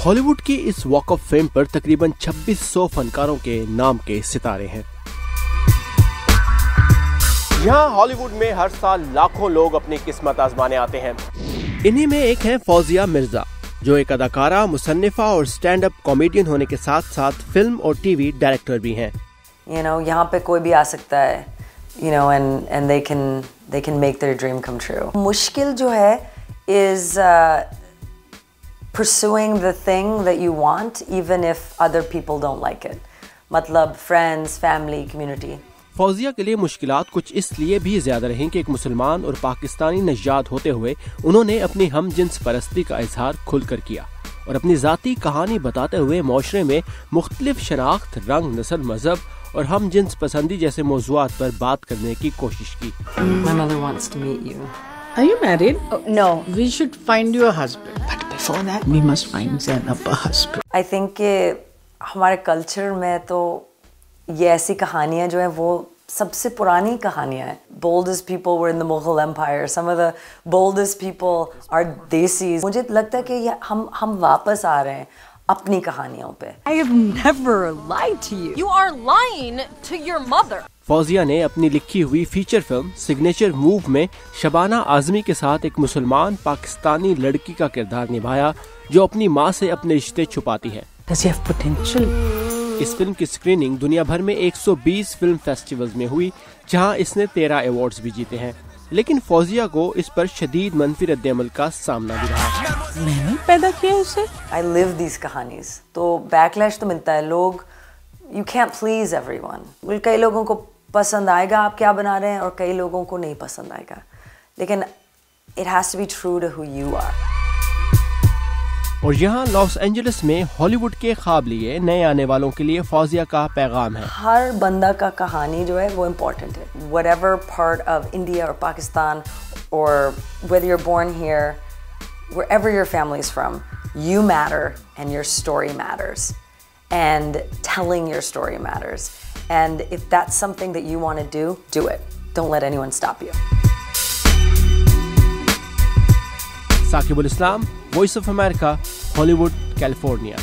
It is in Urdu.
ہالی ووڈ کی اس واک آف فیم پر تقریباً 2600 فنکاروں کے نام کے ستارے ہیں. یہاں ہالی ووڈ میں ہر سال لاکھوں لوگ اپنی قسمت آزمانے آتے ہیں. انہی میں ایک ہیں فوزیہ مرزا، جو ایک اداکارہ، مصنفہ اور اسٹینڈ اپ کامیڈین ہونے کے ساتھ ساتھ فلم اور ٹی وی ڈائریکٹر بھی ہیں. یہاں پہ کوئی بھی آ سکتا ہے and they can make their dream come true. مشکل جو ہے is pursuing the thing that you want even if other people don't like it. مطلب friends, family, community. فوزیہ کے لیے مشکلات کچھ اس لیے بھی زیادہ رہیں کہ ایک مسلمان اور پاکستانی نژاد ہوتے ہوئے انہوں نے اپنی ہم جنس پرستی کا اظہار کھل کر کیا اور اپنی ذاتی کہانی بتاتے ہوئے معاشرے میں مختلف شناخت، رنگ، نسل، مذہب اور ہم جنس پسندی جیسے موضوعات پر بات کرنے کی کوشش کی. My mother wants to meet you. Are you married? No. We should find you a husband. But before that, we must find Zainab a husband. I think کہ ہمارے کلچر میں تو یہ ایسی کہانیاں جو ہیں وہ سب سے پرانی کہانیاں ہیں. Boldest people were in the Mughal Empire. Some of the boldest people are desis. مجھے لگتا ہے کہ ہم واپس آ رہے ہیں اپنی کہانیوں پہ. I have never lied to you. You are lying to your mother. Fauzia نے اپنی لکھی ہوئی فیچر فلم سگنیچر موو میں شبانہ اعظمی کے ساتھ ایک مسلمان پاکستانی لڑکی کا کردار نبھایا جو اپنی ماں سے اپنے رشتے چھپاتی ہے. Does he have potential? اس فلم کی اسکریننگ دنیا بھر میں 120 فلم فیسٹیولز میں ہوئی، جہاں اس نے 13 ایوارڈز بھی جیتے ہیں. لیکن فوزیہ کو اس پر شدید منفی رد عمل کا سامنا بھی رہا. میں نے پیدا کیا اسے. I live these کہانیز. تو بیکلیش تو ملتا ہے. لوگ you can't please everyone. کئی لوگوں کو پسند آئے گا آپ کیا بنا رہے ہیں اور کئی لوگوں کو نہیں پسند آئے گا، لیکن it has to be true to who you are. اور یہاں لاس اینجلس میں ہالی ووڈ کے خواب لیے نئے آنے والوں کے لیے فوزیہ کا پیغام ہے. ہر بندہ کا کہانی جو ہے وہ امپورٹنٹ ہے. whatever part of India or Pakistan or whether you're born here, wherever your family is from, you matter and your story matters and telling your story matters. And if that's something that you want to do it. Don't let anyone stop you. Saqib ال اسلام، وائس آف امریکہ، ہالی ووڈ، کیلیفورنیا.